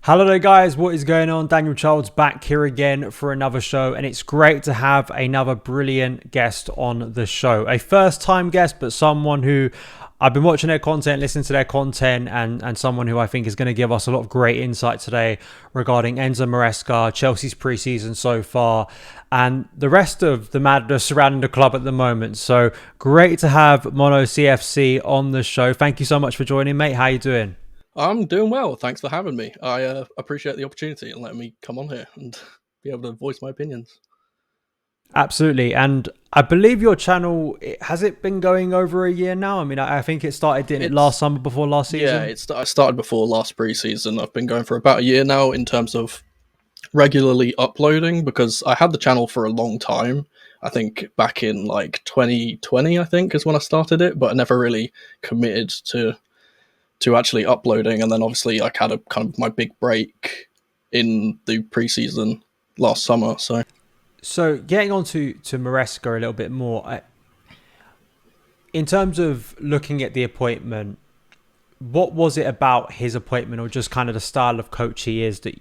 Hello there guys, what is going on? Daniel Childs back here again for another show, and it's great to have another brilliant guest on the show. A first time guest, but someone who I've been watching their content, listening to their content, and someone who I think is going to give us a lot of great insight today regarding Enzo Maresca, Chelsea's pre-season so far, and the rest of the madness surrounding the club at the moment. So great to have Mono CFC on the show. Thank you so much for joining, mate. How you doing? I'm doing well. Thanks for having me. I appreciate the opportunity and letting me come on here and be able to voice my opinions. Absolutely. And I believe your channel, has it been going over a year now? I mean, I think it started, didn't it, last summer before last season? Yeah, I started before last pre-season. I've been going for about a year now in terms of regularly uploading because I had the channel for a long time. I think back in like 2020, I think, is when I started it, but I never really committed to actually uploading. And then obviously I had a kind of my big break in the pre-season last summer. So getting on to Maresca a little bit more, in terms of looking at the appointment, what was it about his appointment or just kind of the style of coach he is that,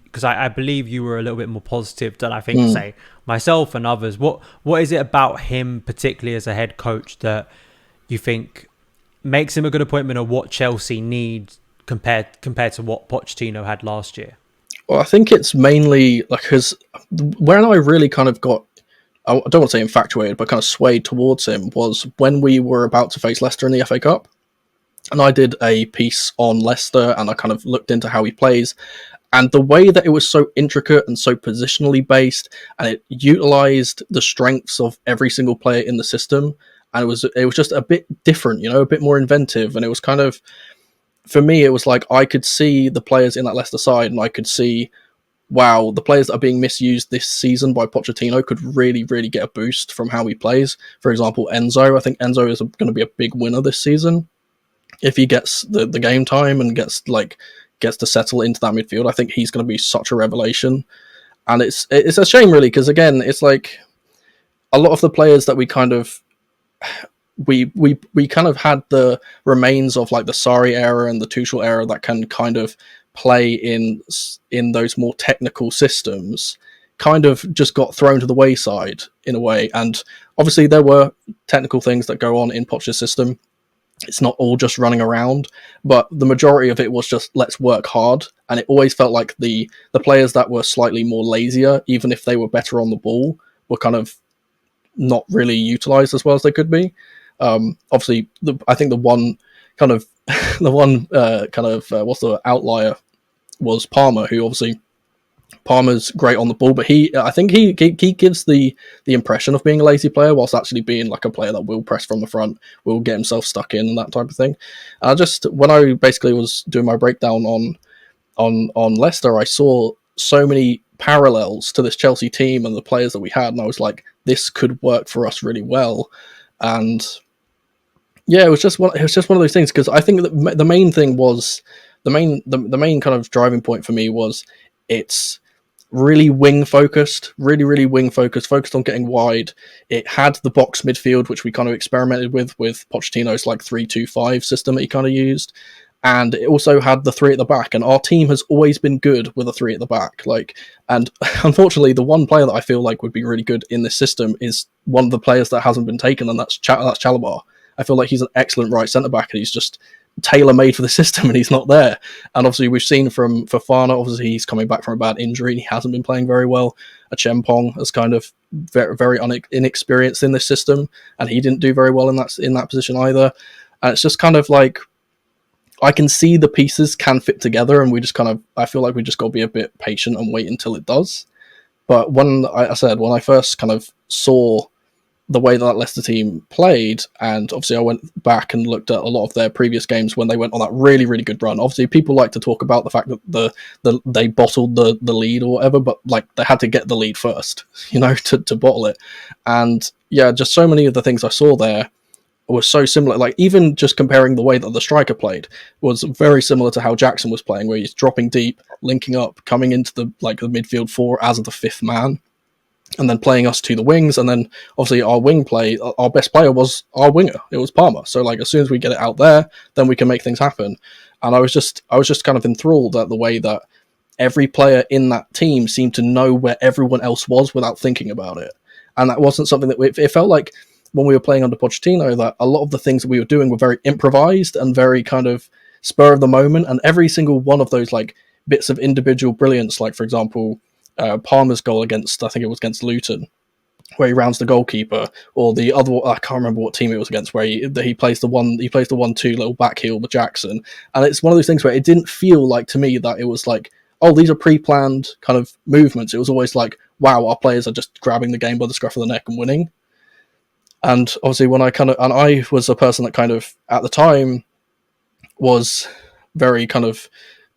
because I believe you were a little bit more positive than I think, say, myself and others. What is it about him, particularly as a head coach, that you think makes him a good appointment, or what Chelsea need compared to what Pochettino had last year? Well, I think it's mainly like because when I really kind of got, I don't want to say infatuated, but kind of swayed towards him was when we were about to face Leicester in the FA Cup. And I did a piece on Leicester and I kind of looked into how he plays. And the way that it was so intricate and so positionally based, and it utilised the strengths of every single player in the system. And it was just a bit different, a bit more inventive. And it was kind of, for me, it was like I could see the players in that Leicester side and I could see, wow, the players that are being misused this season by Pochettino could really, really get a boost from how he plays. For example, Enzo. I think Enzo is going to be a big winner this season. If he gets the game time and gets to settle into that midfield, I think he's going to be such a revelation. And it's a shame, really, because, again, it's like a lot of the players that we kind of we kind of had the remains of like the Sarri era and the Tuchel era that can kind of play in those more technical systems kind of just got thrown to the wayside in a way. And obviously there were technical things that go on in Poch's system. It's not all just running around, but the majority of it was just let's work hard. And it always felt like the players that were slightly more lazier, even if they were better on the ball, were kind of not really utilized as well as they could be. Obviously, I think the one kind of what's the outlier was Palmer, who obviously Palmer's great on the ball, but I think he gives the impression of being a lazy player whilst actually being like a player that will press from the front, will get himself stuck in and that type of thing. And when I basically was doing my breakdown on Leicester, I saw so many parallels to this Chelsea team and the players that we had, and I was like, this could work for us really well. And yeah, it was just one of those things, because I think that the main thing was the main kind of driving point for me was it's really wing focused, focused on getting wide. It had the box midfield, which we kind of experimented with Pochettino's like 3-2-5 system that he kind of used. And it also had the three at the back, and our team has always been good with a three at the back. And unfortunately, the one player that I feel like would be really good in this system is one of the players that hasn't been taken, and that's Chalobah. I feel like he's an excellent right centre back, and he's just tailor-made for the system, and he's not there. And obviously, we've seen for Fofana, obviously he's coming back from a bad injury, and he hasn't been playing very well. Chempong is kind of very, very inexperienced in this system, and he didn't do very well in that position either. And it's just kind of like, I can see the pieces can fit together, and I feel like we just got to be a bit patient and wait until it does. But when I first kind of saw the way that Leicester team played, and obviously I went back and looked at a lot of their previous games when they went on that really, really good run. Obviously, people like to talk about the fact that they bottled the lead or whatever, but like they had to get the lead first, to bottle it. And yeah, just so many of the things I saw there was so similar. Like, even just comparing the way that the striker played was very similar to how Jackson was playing, where he's dropping deep, linking up, coming into the midfield four as the fifth man, and then playing us to the wings. And then obviously our wing play, our best player was our winger. It was Palmer. So like, as soon as we get it out there, then we can make things happen. And I was just kind of enthralled at the way that every player in that team seemed to know where everyone else was without thinking about it. And that wasn't something that it felt like when we were playing under Pochettino, that a lot of the things that we were doing were very improvised and very kind of spur of the moment. And every single one of those like bits of individual brilliance, like for example, Palmer's goal against, I think it was against Luton, where he rounds the goalkeeper, or the other, I can't remember what team it was against, where he plays the 1-2 little back heel with Jackson. And it's one of those things where it didn't feel like to me that it was like, oh, these are pre-planned kind of movements. It was always like, wow, our players are just grabbing the game by the scruff of the neck and winning. And obviously I was a person that kind of, at the time, was very kind of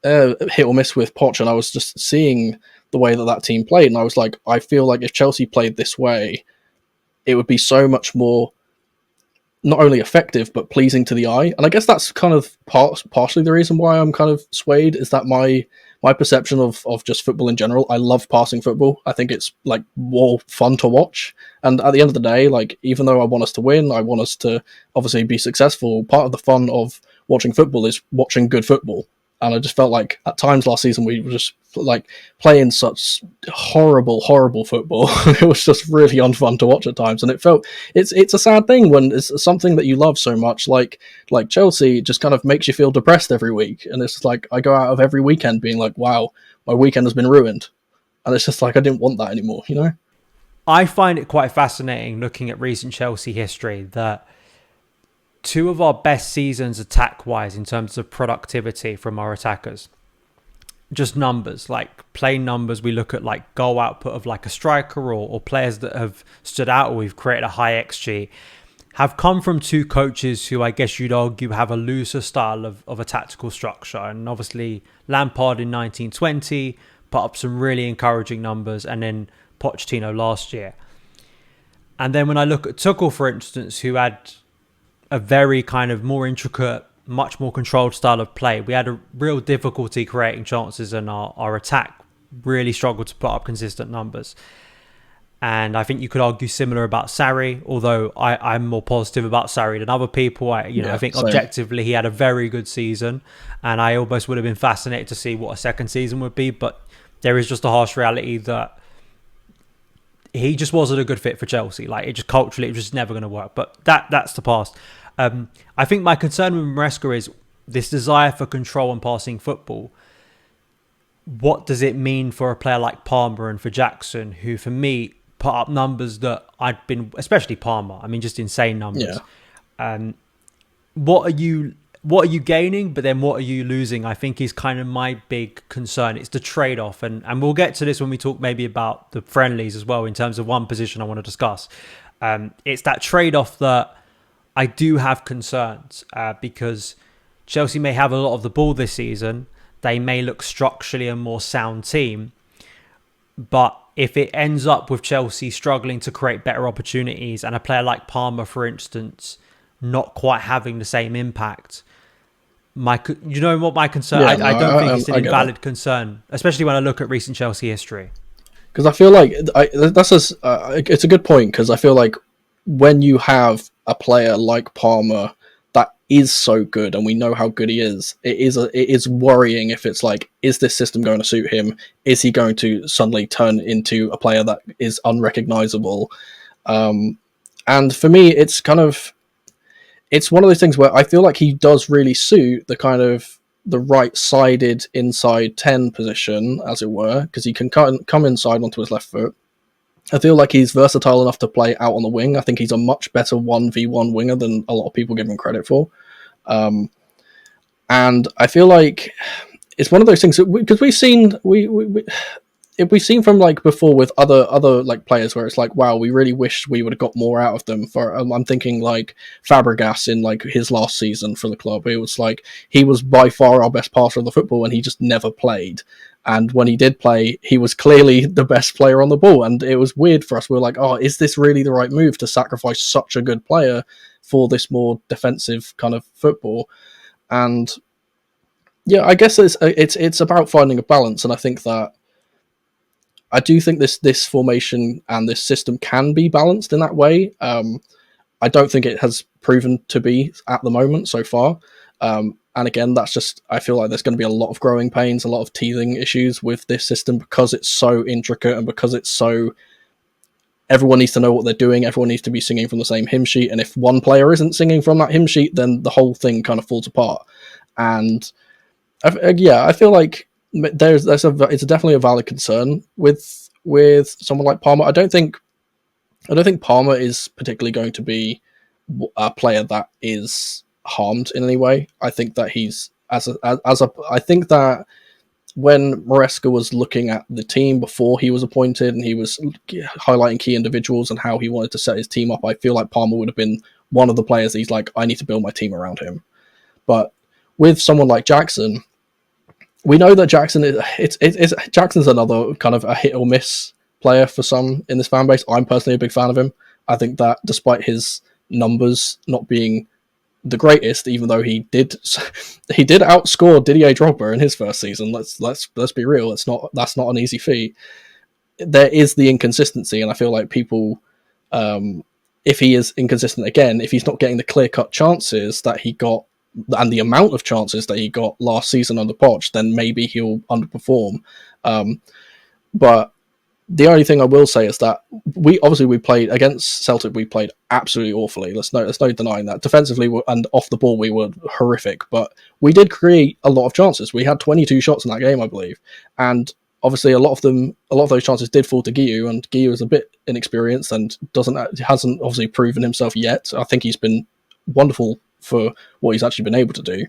hit or miss with Poch, and I was just seeing the way that team played, and I was like, I feel like if Chelsea played this way, it would be so much more not only effective but pleasing to the eye. And I guess that's kind of partially the reason why I'm kind of swayed, is that my perception of just football in general, I love passing football. I think it's like more fun to watch, and at the end of the day, like, even though I want us to win, I want us to obviously be successful, part of the fun of watching football is watching good football. And I just felt like at times last season we were just like playing such horrible football. It was just really unfun to watch at times, and it's a sad thing when it's something that you love so much, like Chelsea, just kind of makes you feel depressed every week. And it's just like I go out of every weekend being like, wow, my weekend has been ruined, and it's just like I didn't want that anymore, you know. I find it quite fascinating looking at recent Chelsea history that two of our best seasons attack-wise in terms of productivity from our attackers, just numbers, like plain numbers. We look at like goal output of like a striker or players that have stood out or we've created a high XG, have come from two coaches who I guess you'd argue have a looser style of a tactical structure. And obviously Lampard in 1920 put up some really encouraging numbers, and then Pochettino last year. And then when I look at Tuchel, for instance, who had a very kind of more intricate, much more controlled style of play, we had a real difficulty creating chances, and our attack really struggled to put up consistent numbers. And I think you could argue similar about Sarri, although I'm more positive about Sarri than other people. I think same. Objectively he had a very good season, and I almost would have been fascinated to see what a second season would be. But there is just a harsh reality that he just wasn't a good fit for Chelsea. Like, it just culturally, it was just never going to work. But that's the past. I think my concern with Maresca is this desire for control and passing football. What does it mean for a player like Palmer and for Jackson, who for me put up numbers that I'd been, especially Palmer, I mean, just insane numbers. Yeah. What are you gaining, but then what are you losing? I think is kind of my big concern. It's the trade-off, and we'll get to this when we talk maybe about the friendlies as well, in terms of one position I want to discuss. It's that trade-off that I do have concerns, because Chelsea may have a lot of the ball this season. They may look structurally a more sound team, but if it ends up with Chelsea struggling to create better opportunities and a player like Palmer, for instance, not quite having the same impact, you know what my concern? Yeah, I don't think it's an invalid concern, especially when I look at recent Chelsea history. Because I feel like it's a good point, because I feel like when you have a player like Palmer that is so good, and we know how good he is, it is worrying if it's like, is this system going to suit him? Is he going to suddenly turn into a player that is unrecognizable? And for me, it's one of those things where I feel like he does really suit the kind of the right-sided inside 10 position, as it were, because he can come inside onto his left foot. I feel like he's versatile enough to play out on the wing. I think he's a much better 1v1 winger than a lot of people give him credit for. And I feel like it's one of those things, because we've seen from like before with other like players where it's like, wow, we really wish we would have got more out of them. I'm thinking like Fabregas in like his last season for the club. It was like he was by far our best passer of the football, and he just never played. And when he did play, he was clearly the best player on the ball. And it was weird for us. We were like, oh, is this really the right move to sacrifice such a good player for this more defensive kind of football? And yeah, I guess it's about finding a balance. And I think that I do think this formation and this system can be balanced in that way. I don't think it has proven to be at the moment so far. And again, that's just, I feel like there's going to be a lot of growing pains, a lot of teething issues with this system because it's so intricate and because it's so, everyone needs to know what they're doing. Everyone needs to be singing from the same hymn sheet. And if one player isn't singing from that hymn sheet, then the whole thing kind of falls apart. And I feel like it's definitely a valid concern with someone like Palmer. I don't think Palmer is particularly going to be a player that is harmed in any way. I think that he's I think that when Maresca was looking at the team before he was appointed and he was highlighting key individuals and how he wanted to set his team up, I feel like Palmer would have been one of the players that he's like, I need to build my team around him. But with someone like Jackson, we know that Jackson's another kind of a hit or miss player for some in this fan base. I'm personally a big fan of him. I think that despite his numbers not being the greatest, even though he did outscore Didier Drogba in his first season. Let's be real. That's not an easy feat. There is the inconsistency, and I feel like people, if he is inconsistent again, if he's not getting the clear-cut chances that he got and the amount of chances that he got last season under Poch, then maybe he'll underperform. But the only thing I will say is that we played against Celtic. We played absolutely awfully. There's no denying that. Defensively and off the ball, we were horrific. But we did create a lot of chances. We had 22 shots in that game, I believe, and obviously a lot of those chances did fall to Guiu, and Guiu is a bit inexperienced and hasn't obviously proven himself yet. I think he's been wonderful for what he's actually been able to do.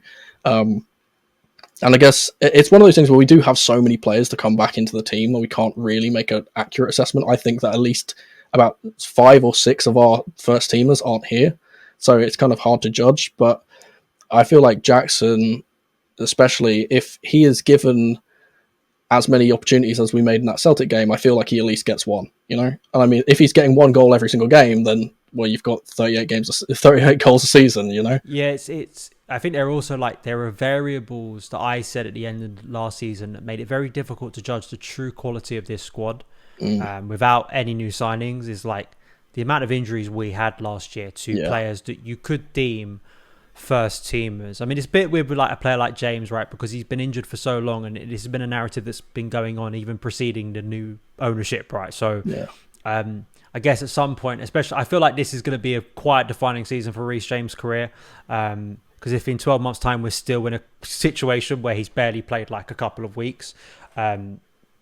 And I guess it's one of those things where we do have so many players to come back into the team where we can't really make an accurate assessment. I think that at least about 5 or 6 of our first teamers aren't here. So it's kind of hard to judge. But I feel like Jackson, especially if he is given as many opportunities as we made in that Celtic game, I feel like he at least gets one, you know? And I mean, if he's getting one goal every single game, then, well, you've got 38 goals a season, you know? Yeah, it's I think there are variables that I said at the end of last season that made it very difficult to judge the true quality of this squad without any new signings. Is like the amount of injuries we had last year to players that you could deem first teamers. I mean, it's a bit weird with like a player like James, right? Because he's been injured for so long, and this has been a narrative that's been going on even preceding the new ownership, right? So, I guess at some point, especially, I feel like this is going to be a quite defining season for Reece James' career. Because if in 12 months' time we're still in a situation where he's barely played like a couple of weeks,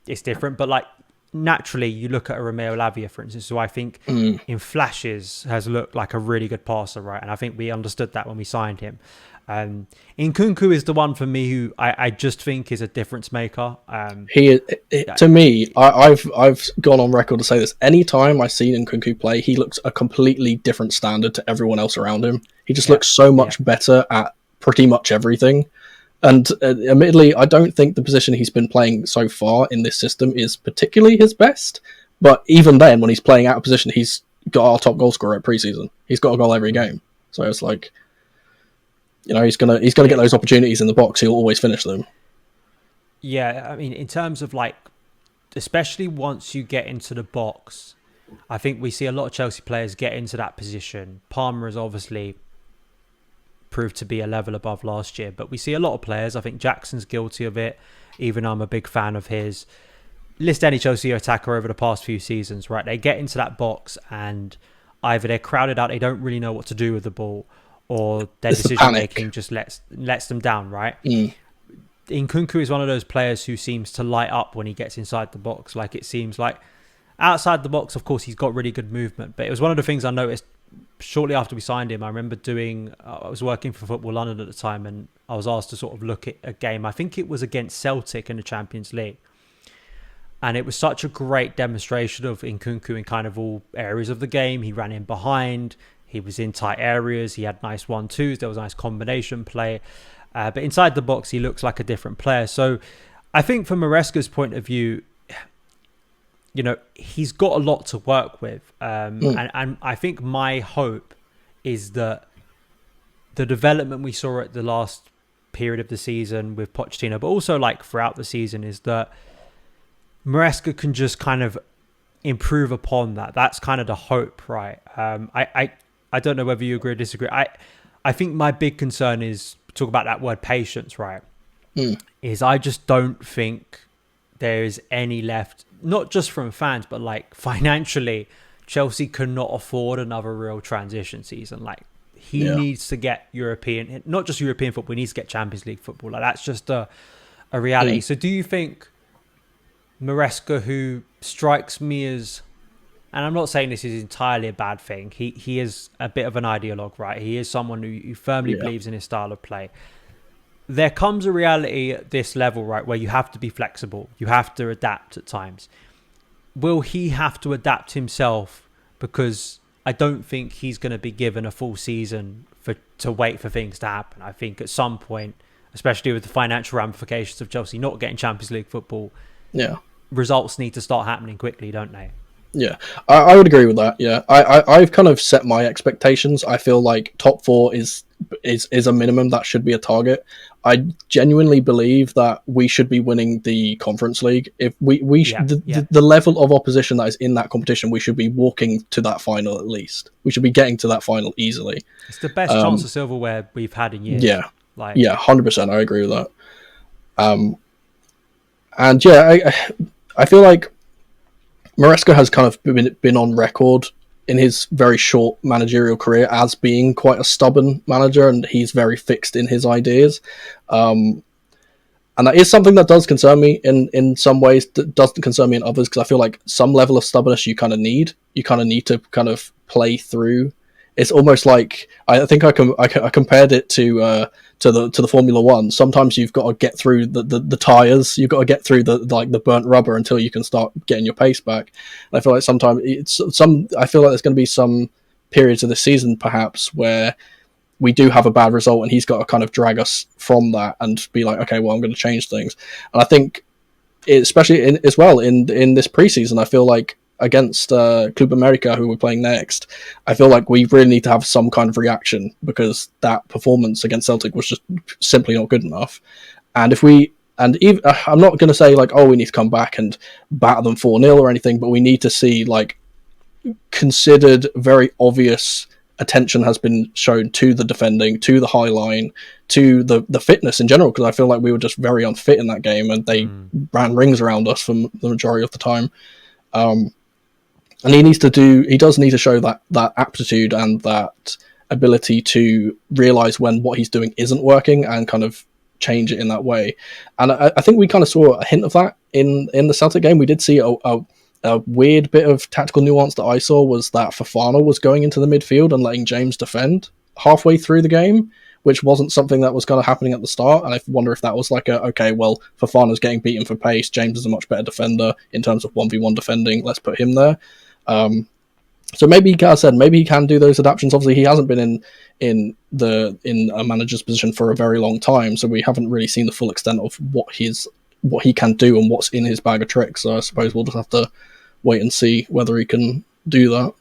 it's different. But like naturally, you look at a Romeo Lavia, for instance, who I think in flashes has looked like a really good passer, right? And I think we understood that when we signed him. Nkunku is the one for me who I just think is a difference maker. To me, I've gone on record to say this. Anytime I've seen Nkunku play, he looks a completely different standard to everyone else around him. He just looks so much better at pretty much everything. And admittedly, I don't think the position he's been playing so far in this system is particularly his best. But even then, when he's playing out of position, he's got our top goal scorer at preseason. He's got a goal every game. So it's like, you know, he's gonna get those opportunities in the box. He'll always finish them. Yeah, I mean, in terms of like, especially once you get into the box, I think we see a lot of Chelsea players get into that position. Palmer has obviously proved to be a level above last year, but we see a lot of players. I think Jackson's guilty of it. Even I'm a big fan of his. List any Chelsea attacker over the past few seasons, right? They get into that box and either they're crowded out, they don't really know what to do with the ball, or their decision making just lets them down, right? Nkunku is one of those players who seems to light up when he gets inside the box. Like, it seems like outside the box, of course, he's got really good movement, but it was one of the things I noticed shortly after we signed him. I remember I was working for Football.London at the time, and I was asked to sort of look at a game. I think it was against Celtic in the Champions League. And it was such a great demonstration of Nkunku in kind of all areas of the game. He ran in behind. He was in tight areas. He had nice 1-2s. There was nice combination play. But inside the box, he looks like a different player. So I think from Maresca's point of view, you know, he's got a lot to work with. And I think my hope is that the development we saw at the last period of the season with Pochettino, but also like throughout the season, is that Maresca can just kind of improve upon that. That's kind of the hope, right? I don't know whether you agree or disagree. I think my big concern is talk about that word patience, right? Mm. Is I just don't think there is any left, not just from fans, but like financially, Chelsea cannot afford another real transition season. Like he needs to get European, not just European football, he needs to get Champions League football. Like that's just a reality. So do you think Maresca, who strikes me as, and I'm not saying this is entirely a bad thing, he is a bit of an ideologue, right? He is someone who firmly believes in his style of play. There comes a reality at this level, right, where you have to be flexible. You have to adapt at times. Will he have to adapt himself? Because I don't think he's going to be given a full season to wait for things to happen. I think at some point, especially with the financial ramifications of Chelsea not getting Champions League football, results need to start happening quickly, don't they? Yeah, I would agree with that. Yeah, I've kind of set my expectations. I feel like top four is a minimum that should be a target. I genuinely believe that we should be winning the Conference League. If the level of opposition that is in that competition, we should be walking to that final at least. We should be getting to that final easily. It's the best chance of silverware we've had in years. Yeah, 100%. I agree with that. And yeah, I feel like Maresca has kind of been on record in his very short managerial career as being quite a stubborn manager, and he's very fixed in his ideas. And that is something that does concern me in some ways, that doesn't concern me in others, because I feel like some level of stubbornness you kind of need. You kind of need to kind of play through. It's almost like, I think I compared it to the Formula One. Sometimes you've got to get through the tires, you've got to get through the burnt rubber until you can start getting your pace back. And I feel like sometimes I feel like there's going to be some periods of the season perhaps where we do have a bad result, and he's got to kind of drag us from that and be like, okay, well, I'm going to change things. And I think, especially in this preseason, I feel like against Club America, who we're playing next, I feel like we really need to have some kind of reaction, because that performance against Celtic was just simply not good enough. And I'm not going to say like, oh, we need to come back and batter them 4-0 or anything, but we need to see like considered, very obvious attention has been shown to the defending, to the high line, to the fitness in general, because I feel like we were just very unfit in that game, and they ran rings around us for the majority of the time. And he does need to show that aptitude and that ability to realize when what he's doing isn't working and kind of change it in that way. And I think we kind of saw a hint of that in the Celtic game. We did see a weird bit of tactical nuance that I saw, was that Fofana was going into the midfield and letting James defend halfway through the game, which wasn't something that was kind of happening at the start. And I wonder if that was like Fofana's getting beaten for pace, James is a much better defender in terms of 1v1 defending, let's put him there. So maybe, as I said, maybe he can do those adaptations. Obviously, he hasn't been in a manager's position for a very long time, so we haven't really seen the full extent of what he can do and what's in his bag of tricks. So I suppose we'll just have to wait and see whether he can do that.